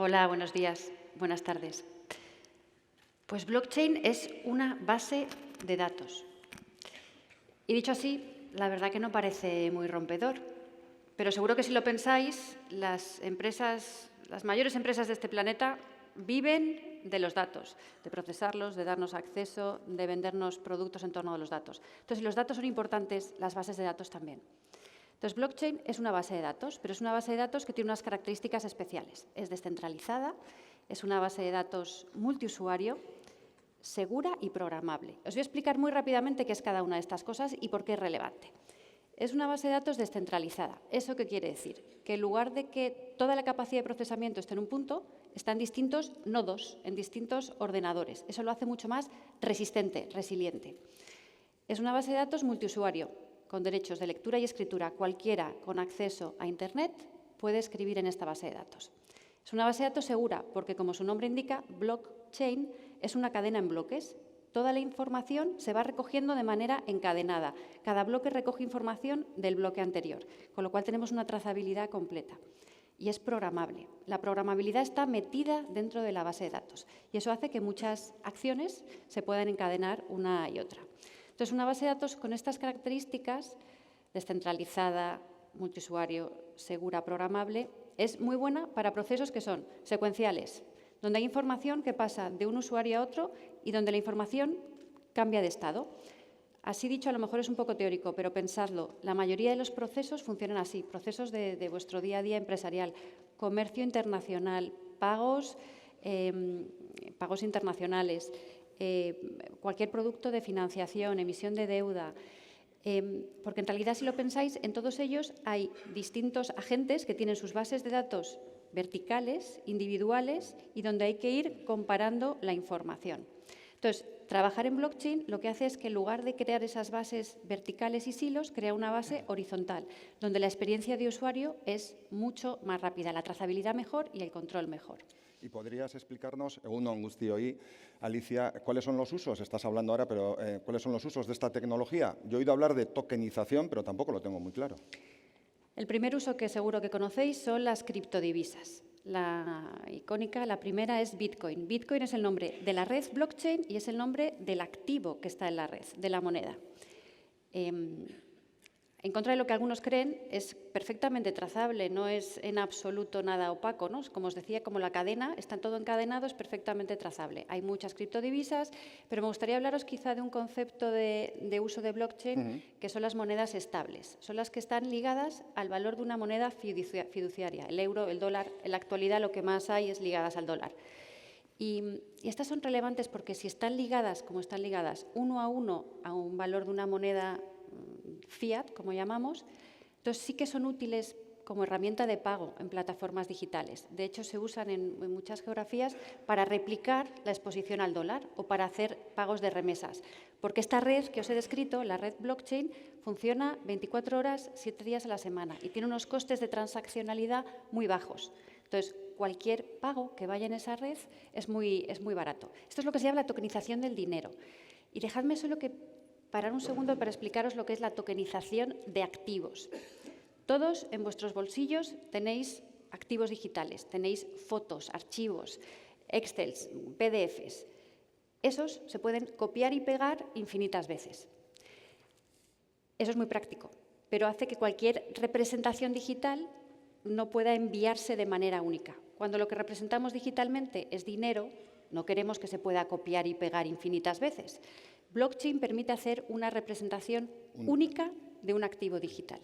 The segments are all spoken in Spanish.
Hola, buenos días, buenas tardes. Pues blockchain es una base de datos. Y dicho así, la verdad que no parece muy rompedor. Pero seguro que si lo pensáis, las mayores empresas de este planeta viven de los datos, de procesarlos, de darnos acceso, de vendernos productos en torno a los datos. Entonces, si los datos son importantes, las bases de datos también. Entonces, blockchain es una base de datos, pero es una base de datos que tiene unas características especiales. Es descentralizada, es una base de datos multiusuario, segura y programable. Os voy a explicar muy rápidamente qué es cada una de estas cosas y por qué es relevante. Es una base de datos descentralizada. ¿Eso qué quiere decir? Que en lugar de que toda la capacidad de procesamiento esté en un punto, está en distintos nodos, en distintos ordenadores. Eso lo hace mucho más resistente, resiliente. Es una base de datos multiusuario, con derechos de lectura y escritura. Cualquiera con acceso a Internet puede escribir en esta base de datos. Es una base de datos segura porque, como su nombre indica, blockchain es una cadena en bloques. Toda la información se va recogiendo de manera encadenada. Cada bloque recoge información del bloque anterior, con lo cual tenemos una trazabilidad completa. Y es programable. La programabilidad está metida dentro de la base de datos y eso hace que muchas acciones se puedan encadenar una y otra. Entonces, una base de datos con estas características, descentralizada, multiusuario, segura, programable, es muy buena para procesos que son secuenciales, donde hay información que pasa de un usuario a otro y donde la información cambia de estado. Así dicho, a lo mejor es un poco teórico, pero pensadlo, la mayoría de los procesos funcionan así, procesos de vuestro día a día empresarial, comercio internacional, pagos internacionales, cualquier producto de financiación, emisión de deuda, porque en realidad, si lo pensáis, en todos ellos hay distintos agentes que tienen sus bases de datos verticales, individuales, y donde hay que ir comparando la información. Entonces, trabajar en blockchain lo que hace es que, en lugar de crear esas bases verticales y silos, crea una base horizontal, donde la experiencia de usuario es mucho más rápida, la trazabilidad mejor y el control mejor. ¿Y podrías explicarnos, egun on guztioi, Alicia, cuáles son los usos? Estás hablando ahora, pero ¿cuáles son los usos de esta tecnología? Yo he oído hablar de tokenización, pero tampoco lo tengo muy claro. El primer uso, que seguro que conocéis, son las criptodivisas. La icónica, la primera, es Bitcoin. Bitcoin es el nombre de la red blockchain y es el nombre del activo que está en la red, de la moneda. En contra de lo que algunos creen, es perfectamente trazable, no es en absoluto nada opaco, ¿no? Como os decía, como la cadena, está todo encadenado, es perfectamente trazable. Hay muchas criptodivisas, pero me gustaría hablaros quizá de un concepto de uso de blockchain, que son las monedas estables. Son las que están ligadas al valor de una moneda fiduciaria. El euro, el dólar, en la actualidad lo que más hay es ligadas al dólar. Y estas son relevantes porque si están ligadas, como están ligadas, uno a un valor de una moneda fiat, como llamamos, entonces sí que son útiles como herramienta de pago en plataformas digitales. De hecho, se usan en muchas geografías para replicar la exposición al dólar o para hacer pagos de remesas. Porque esta red que os he descrito, la red blockchain, funciona 24 horas, 7 días a la semana y tiene unos costes de transaccionalidad muy bajos. Entonces, cualquier pago que vaya en esa red es muy barato. Esto es lo que se llama la tokenización del dinero. Y dejadme solo que parar un segundo para explicaros lo que es la tokenización de activos. Todos en vuestros bolsillos tenéis activos digitales, tenéis fotos, archivos, Excels, PDFs. Esos se pueden copiar y pegar infinitas veces. Eso es muy práctico, pero hace que cualquier representación digital no pueda enviarse de manera única. Cuando lo que representamos digitalmente es dinero, no queremos que se pueda copiar y pegar infinitas veces. Blockchain permite hacer una representación única de un activo digital.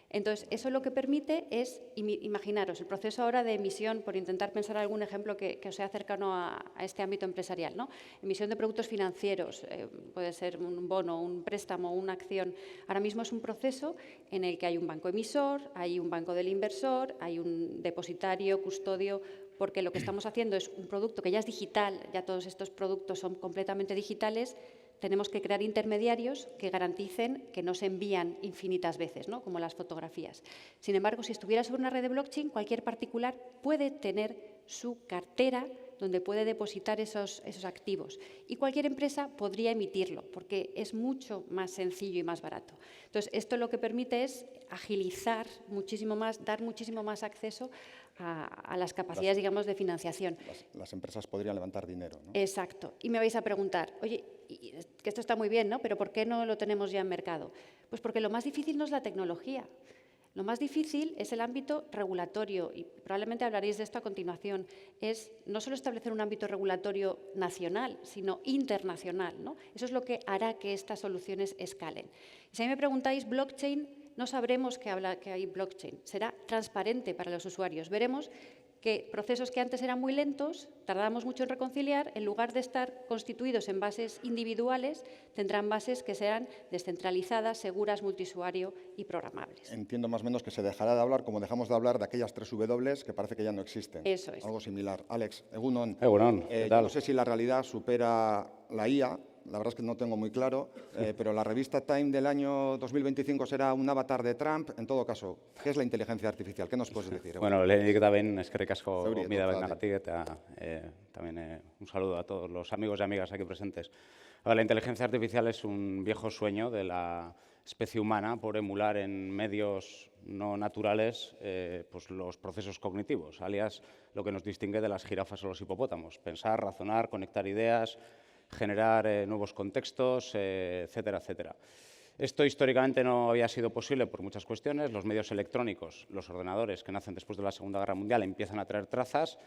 Entonces, eso lo que permite es, imaginaros, el proceso ahora de emisión, por intentar pensar algún ejemplo que os sea cercano a este ámbito empresarial, ¿no? Emisión de productos financieros, puede ser un bono, un préstamo, una acción. Ahora mismo es un proceso en el que hay un banco emisor, hay un banco del inversor, hay un depositario, custodio, porque lo que estamos haciendo es un producto que ya es digital, ya todos estos productos son completamente digitales. Tenemos que crear intermediarios que garanticen que no se envían infinitas veces, ¿no? Como las fotografías. Sin embargo, si estuviera sobre una red de blockchain, cualquier particular puede tener su cartera donde puede depositar esos activos. Y cualquier empresa podría emitirlo, porque es mucho más sencillo y más barato. Entonces, esto lo que permite es agilizar muchísimo más, dar muchísimo más acceso a las capacidades, digamos, de financiación. Las empresas podrían levantar dinero, ¿no? Exacto. Y me vais a preguntar, oye, que esto está muy bien, ¿no? Pero ¿por qué no lo tenemos ya en mercado? Pues porque lo más difícil no es la tecnología. Lo más difícil es el ámbito regulatorio, y probablemente hablaréis de esto a continuación. Es no solo establecer un ámbito regulatorio nacional, sino internacional, ¿no? Eso es lo que hará que estas soluciones escalen. Y si a mí me preguntáis, blockchain, no sabremos que hay blockchain. Será transparente para los usuarios. Veremos que procesos que antes eran muy lentos, tardábamos mucho en reconciliar, en lugar de estar constituidos en bases individuales, tendrán bases que sean descentralizadas, seguras, multiusuario y programables. Entiendo más o menos que se dejará de hablar, como dejamos de hablar de aquellas 3 W que parece que ya no existen. Eso es. Algo similar. Alex, Egunon. Egunon, ¿qué tal? Yo no sé si la realidad supera la IA. La verdad es que no tengo muy claro, pero la revista Time del año 2025 será un avatar de Trump. En todo caso, ¿qué es la inteligencia artificial? ¿Qué nos puedes decir? Bueno, lehenik eta behin eskerrik asko Zeuri, gonbida total. benagatik eta también un saludo a todos los amigos y amigas aquí presentes. A ver, la inteligencia artificial es un viejo sueño de la especie humana por emular en medios no naturales pues los procesos cognitivos, alias lo que nos distingue de las jirafas o los hipopótamos. Pensar, razonar, conectar ideas, generar nuevos contextos, etcétera, etcétera. Esto históricamente no había sido posible por muchas cuestiones. Los medios electrónicos, los ordenadores que nacen después de la Segunda Guerra Mundial empiezan a traer trazas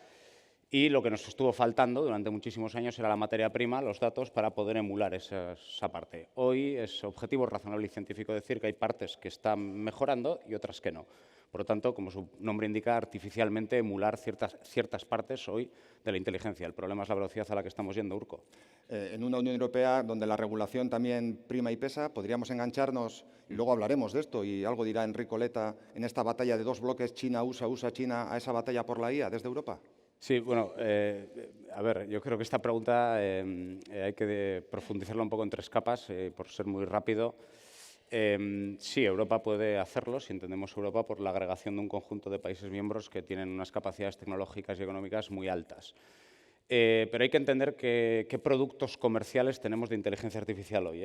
y lo que nos estuvo faltando durante muchísimos años era la materia prima, los datos, para poder emular esa parte. Hoy es objetivo razonable y científico decir que hay partes que están mejorando y otras que no. Por lo tanto, como su nombre indica, artificialmente emular ciertas partes hoy de la inteligencia. El problema es la velocidad a la que estamos yendo, Urco. En una Unión Europea donde la regulación también prima y pesa, podríamos engancharnos, y luego hablaremos de esto, y algo dirá Enrico Letta, en esta batalla de 2 bloques, China-USA, USA-China, a esa batalla por la IA desde Europa. Sí, bueno, a ver, yo creo que esta pregunta hay que profundizarla un poco en 3 capas, por ser muy rápido. Sí, Europa puede hacerlo, si entendemos Europa, por la agregación de un conjunto de países miembros que tienen unas capacidades tecnológicas y económicas muy altas. Pero hay que entender qué productos comerciales tenemos de inteligencia artificial hoy,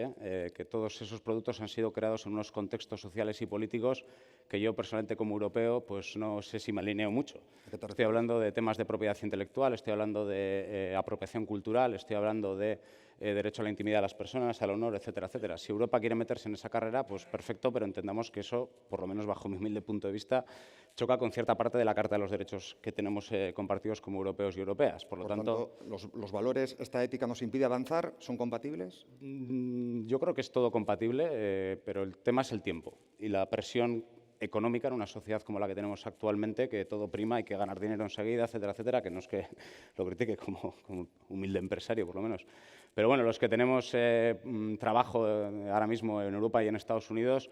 que todos esos productos han sido creados en unos contextos sociales y políticos que yo personalmente como europeo pues no sé si me alineo mucho. Estoy hablando de temas de propiedad intelectual, estoy hablando de apropiación cultural, estoy hablando de derecho a la intimidad de las personas, al honor, etcétera, etcétera. Si Europa quiere meterse en esa carrera, pues perfecto, pero entendamos que eso, por lo menos bajo mi humilde punto de vista, choca con cierta parte de la Carta de los Derechos que tenemos compartidos como europeos y europeas. Por lo tanto, los valores, esta ética nos impide avanzar, ¿son compatibles? Yo creo que es todo compatible, pero el tema es el tiempo y la presión económica en una sociedad como la que tenemos actualmente, que todo prima, hay que ganar dinero enseguida, etcétera, etcétera, que no es que lo critique como humilde empresario, por lo menos. Pero bueno, los que tenemos trabajo ahora mismo en Europa y en Estados Unidos,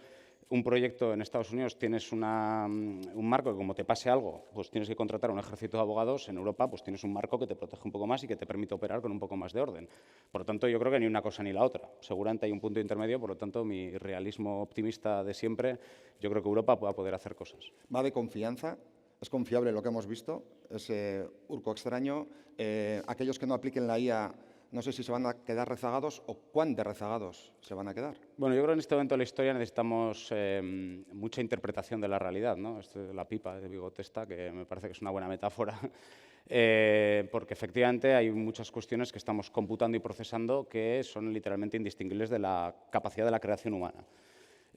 un proyecto en Estados Unidos tienes un marco que como te pase algo, pues tienes que contratar un ejército de abogados. En Europa pues tienes un marco que te protege un poco más y que te permite operar con un poco más de orden. Por lo tanto, yo creo que ni una cosa ni la otra. Seguramente hay un punto intermedio, por lo tanto, mi realismo optimista de siempre, yo creo que Europa va a poder hacer cosas. ¿Va de confianza? ¿Es confiable lo que hemos visto? ¿Es Urco extraño? Aquellos que no apliquen la IA, no sé si se van a quedar rezagados o cuán de rezagados se van a quedar. Bueno, yo creo que en este momento de la historia necesitamos mucha interpretación de la realidad, ¿no? Esto de la pipa de Bigotesta, que me parece que es una buena metáfora, porque efectivamente hay muchas cuestiones que estamos computando y procesando que son literalmente indistinguibles de la capacidad de la creación humana.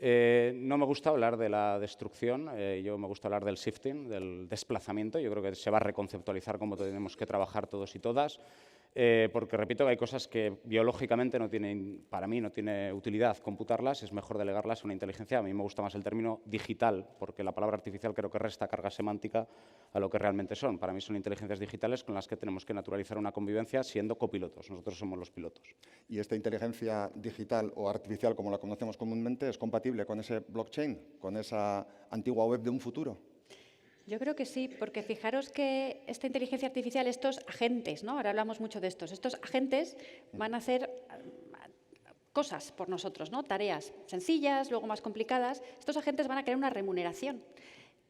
No me gusta hablar de la destrucción, yo me gusta hablar del shifting, del desplazamiento. Yo creo que se va a reconceptualizar cómo tenemos que trabajar todos y todas. Porque, repito, que hay cosas que biológicamente no tienen, para mí no tiene utilidad computarlas, es mejor delegarlas a una inteligencia. A mí me gusta más el término digital, porque la palabra artificial creo que resta carga semántica a lo que realmente son. Para mí son inteligencias digitales con las que tenemos que naturalizar una convivencia siendo copilotos. Nosotros somos los pilotos. ¿Y esta inteligencia digital o artificial, como la conocemos comúnmente, es compatible con ese blockchain, con esa antigua web de un futuro? Yo creo que sí, porque fijaros que esta inteligencia artificial, estos agentes, ¿no? Ahora hablamos mucho de estos agentes van a hacer cosas por nosotros, ¿no? Tareas sencillas, luego más complicadas. Estos agentes van a querer una remuneración.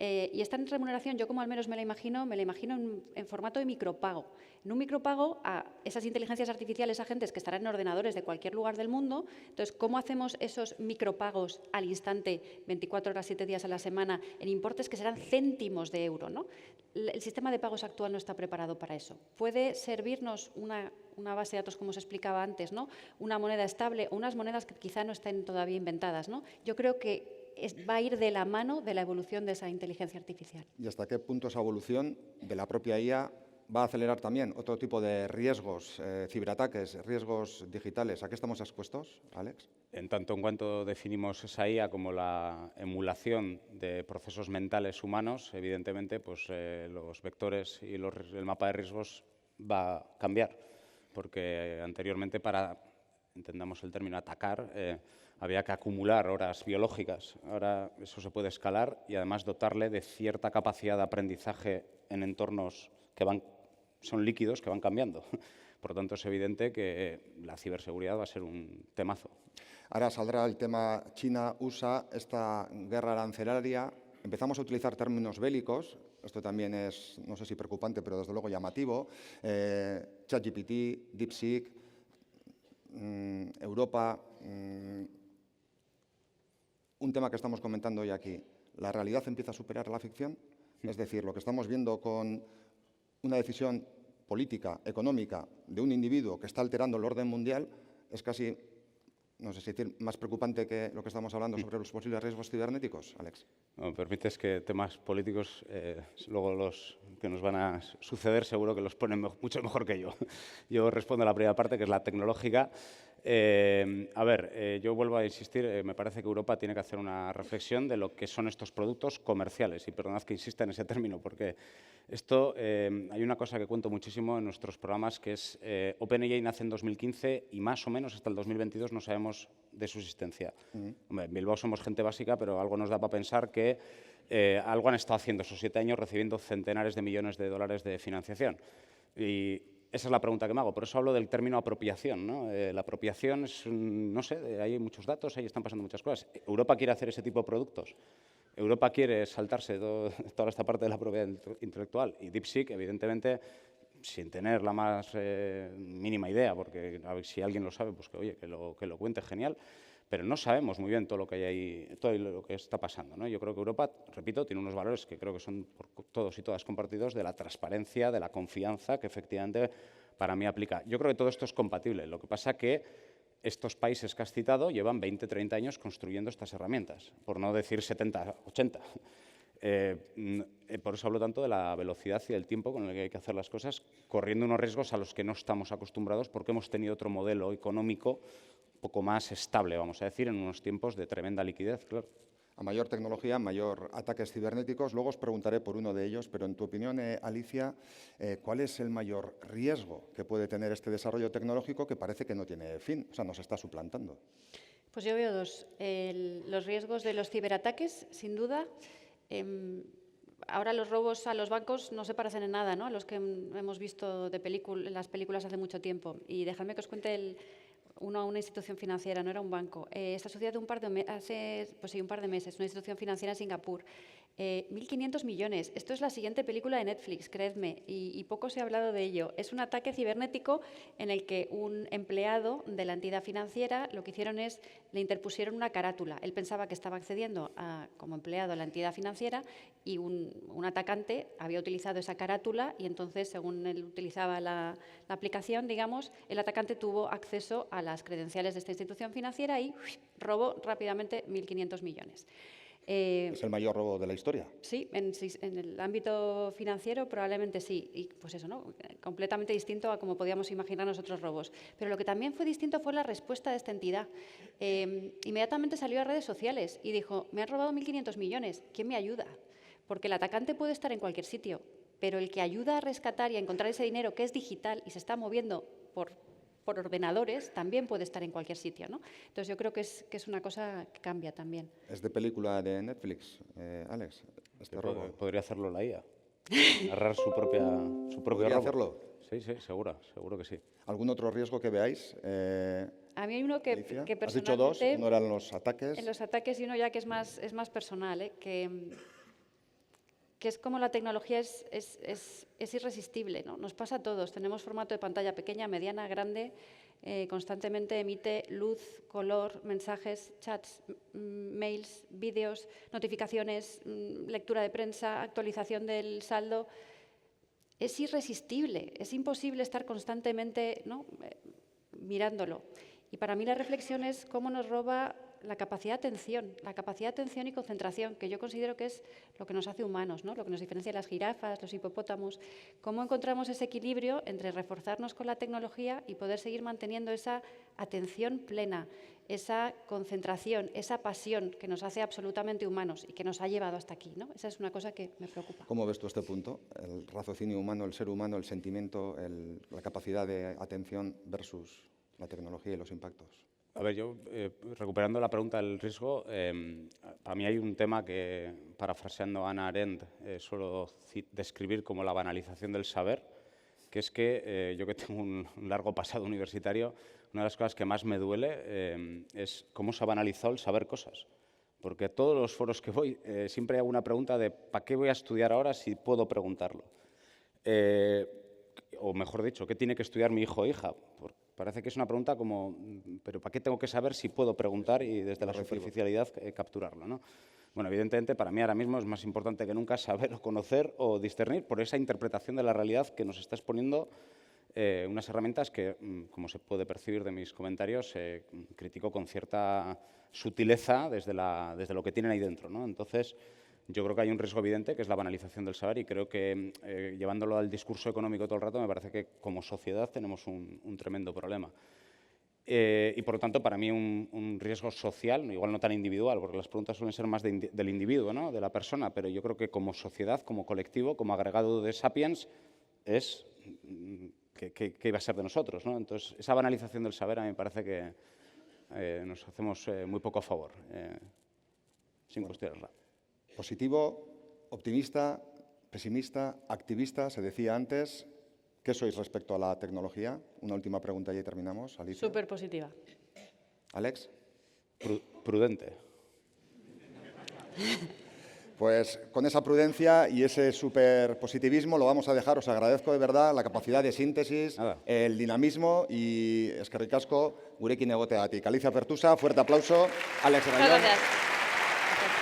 Y esta remuneración, yo como al menos me la imagino en formato de micropago. En un micropago a esas inteligencias artificiales agentes que estarán en ordenadores de cualquier lugar del mundo. Entonces, ¿cómo hacemos esos micropagos al instante, 24 horas, 7 días a la semana, en importes que serán céntimos de euro, ¿no? El sistema de pagos actual no está preparado para eso. Puede servirnos una base de datos, como os explicaba antes, ¿no? Una moneda estable o unas monedas que quizá no estén todavía inventadas, ¿no? Yo creo que va a ir de la mano de la evolución de esa inteligencia artificial. ¿Y hasta qué punto esa evolución de la propia IA va a acelerar también otro tipo de riesgos, ciberataques, riesgos digitales? ¿A qué estamos expuestos, Alex? En tanto en cuanto definimos esa IA como la emulación de procesos mentales humanos, evidentemente pues, los vectores y el mapa de riesgos va a cambiar, porque anteriormente para, entendamos el término, atacar, había que acumular horas biológicas. Ahora eso se puede escalar y además dotarle de cierta capacidad de aprendizaje en entornos que son líquidos, que van cambiando. Por lo tanto, es evidente que la ciberseguridad va a ser un temazo. Ahora saldrá el tema China-USA, esta guerra arancelaria. Empezamos a utilizar términos bélicos. Esto también es, no sé si preocupante, pero desde luego llamativo. ChatGPT, DeepSeek, Europa. Un tema que estamos comentando hoy aquí. ¿La realidad empieza a superar a la ficción? Es decir, lo que estamos viendo con una decisión política, económica, de un individuo que está alterando el orden mundial es casi, no sé si decir, más preocupante que lo que estamos hablando sobre los posibles riesgos cibernéticos, Alex. No, permites que temas políticos, luego los que nos van a suceder, seguro que los ponen mucho mejor que yo. Yo respondo a la primera parte, que es la tecnológica. Yo vuelvo a insistir, me parece que Europa tiene que hacer una reflexión de lo que son estos productos comerciales. Y perdonad que insista en ese término, porque esto, hay una cosa que cuento muchísimo en nuestros programas, que es OpenAI nace en 2015 y más o menos hasta el 2022 no sabemos de su existencia. Hombre, en Bilbao somos gente básica, pero algo nos da para pensar que algo han estado haciendo esos 7 años recibiendo centenares de millones de dólares de financiación. Y esa es la pregunta que me hago. Por eso hablo del término apropiación, ¿no? La apropiación es, no sé, hay muchos datos, ahí están pasando muchas cosas. Europa quiere hacer ese tipo de productos. Europa quiere saltarse toda esta parte de la propiedad intelectual. Y DeepSeek, evidentemente, sin tener la más mínima idea, porque a ver, si alguien lo sabe, pues que lo cuente, genial. Pero no sabemos muy bien todo lo que hay ahí, todo lo que está pasando, ¿no? Yo creo que Europa, repito, tiene unos valores que creo que son por todos y todas compartidos, de la transparencia, de la confianza, que efectivamente para mí aplica. Yo creo que todo esto es compatible. Lo que pasa que estos países que has citado llevan 20, 30 años construyendo estas herramientas, por no decir 70, 80. Por eso hablo tanto de la velocidad y del tiempo con el que hay que hacer las cosas, corriendo unos riesgos a los que no estamos acostumbrados porque hemos tenido otro modelo económico un poco más estable, vamos a decir, en unos tiempos de tremenda liquidez, claro. A mayor tecnología, mayor ataques cibernéticos. Luego os preguntaré por uno de ellos, pero en tu opinión, Alicia, ¿cuál es el mayor riesgo que puede tener este desarrollo tecnológico que parece que no tiene fin? O sea, nos está suplantando. Pues yo veo dos. Los riesgos de los ciberataques, sin duda. Ahora los robos a los bancos no se parecen en nada, ¿no?, a los que hemos visto en las películas hace mucho tiempo. Y dejadme que os cuente una institución financiera, no era un banco. Esta sociedad un par de meses, una institución financiera en Singapur. 1.500 millones. Esto es la siguiente película de Netflix, creedme, y poco se ha hablado de ello. Es un ataque cibernético en el que un empleado de la entidad financiera lo que hicieron es, le interpusieron una carátula. Él pensaba que estaba accediendo como empleado a la entidad financiera y un atacante había utilizado esa carátula y entonces, según él utilizaba la aplicación, digamos, el atacante tuvo acceso a las credenciales de esta institución financiera y robó rápidamente 1.500 millones. ¿Es el mayor robo de la historia? Sí, en el ámbito financiero probablemente sí. Y pues eso, ¿no?, completamente distinto a como podíamos imaginarnos otros robos. Pero lo que también fue distinto fue la respuesta de esta entidad. Inmediatamente salió a redes sociales y dijo, me han robado 1.500 millones, ¿quién me ayuda? Porque el atacante puede estar en cualquier sitio, pero el que ayuda a rescatar y a encontrar ese dinero que es digital y se está moviendo por ordenadores, también puede estar en cualquier sitio, ¿no? Entonces yo creo que es una cosa que cambia también. ¿Es de película de Netflix, Alex, este robo? Podría hacerlo la IA, narrar su propio ¿Podría robo. hacerlo? Sí, seguro que sí. ¿Algún otro riesgo que veáis? A mí hay uno que personalmente... Has dicho dos, uno eran los ataques. En los ataques y uno ya que es más personal, que que es como la tecnología es irresistible, ¿no? Nos pasa a todos, tenemos formato de pantalla pequeña, mediana, grande, constantemente emite luz, color, mensajes, chats, mails, vídeos, notificaciones, lectura de prensa, actualización del saldo. Es irresistible, es imposible estar constantemente, ¿no?, mirándolo. Y para mí la reflexión es cómo nos roba la capacidad de atención y concentración, que yo considero que es lo que nos hace humanos, ¿no?, lo que nos diferencia de las jirafas, los hipopótamos. Cómo encontramos ese equilibrio entre reforzarnos con la tecnología y poder seguir manteniendo esa atención plena, esa concentración, esa pasión que nos hace absolutamente humanos y que nos ha llevado hasta aquí, ¿no? Esa es una cosa que me preocupa. ¿Cómo ves tú este punto? El raciocinio humano, el ser humano, el sentimiento, la capacidad de atención versus la tecnología y los impactos. A ver, yo, recuperando la pregunta del riesgo, a mí hay un tema que, parafraseando a Hannah Arendt, suelo describir como la banalización del saber, que es que yo que tengo un largo pasado universitario, una de las cosas que más me duele es cómo se ha banalizado el saber cosas. Porque a todos los foros que voy siempre hago una pregunta de ¿para qué voy a estudiar ahora si puedo preguntarlo? O mejor dicho, ¿qué tiene que estudiar mi hijo o hija? Parece que es una pregunta como, ¿pero para qué tengo que saber si puedo preguntar y desde la superficialidad capturarlo, ¿no? Bueno, evidentemente, para mí ahora mismo es más importante que nunca saber o conocer o discernir por esa interpretación de la realidad que nos está exponiendo unas herramientas que, como se puede percibir de mis comentarios, critico con cierta sutileza desde lo que tienen ahí dentro, ¿no? Entonces, yo creo que hay un riesgo evidente, que es la banalización del saber, y creo que, llevándolo al discurso económico todo el rato, me parece que como sociedad tenemos un tremendo problema. Y, por lo tanto, para mí un riesgo social, igual no tan individual, porque las preguntas suelen ser más del individuo, ¿no?, de la persona, pero yo creo que como sociedad, como colectivo, como agregado de sapiens, es ¿qué va a ser de nosotros, ¿no? Entonces, esa banalización del saber a mí me parece que nos hacemos muy poco a favor, sin cuestionarla. Positivo, optimista, pesimista, activista, se decía antes. ¿Qué sois respecto a la tecnología? Una última pregunta y ya terminamos. Alicia. Súper positiva. Alex. Prudente. Pues con esa prudencia y ese súper positivismo lo vamos a dejar. Os agradezco de verdad la capacidad de síntesis, el dinamismo y eskerrik asko gurekin egoteagatik. Alicia Pertusa, fuerte aplauso. Alex Rayón. Muchas gracias.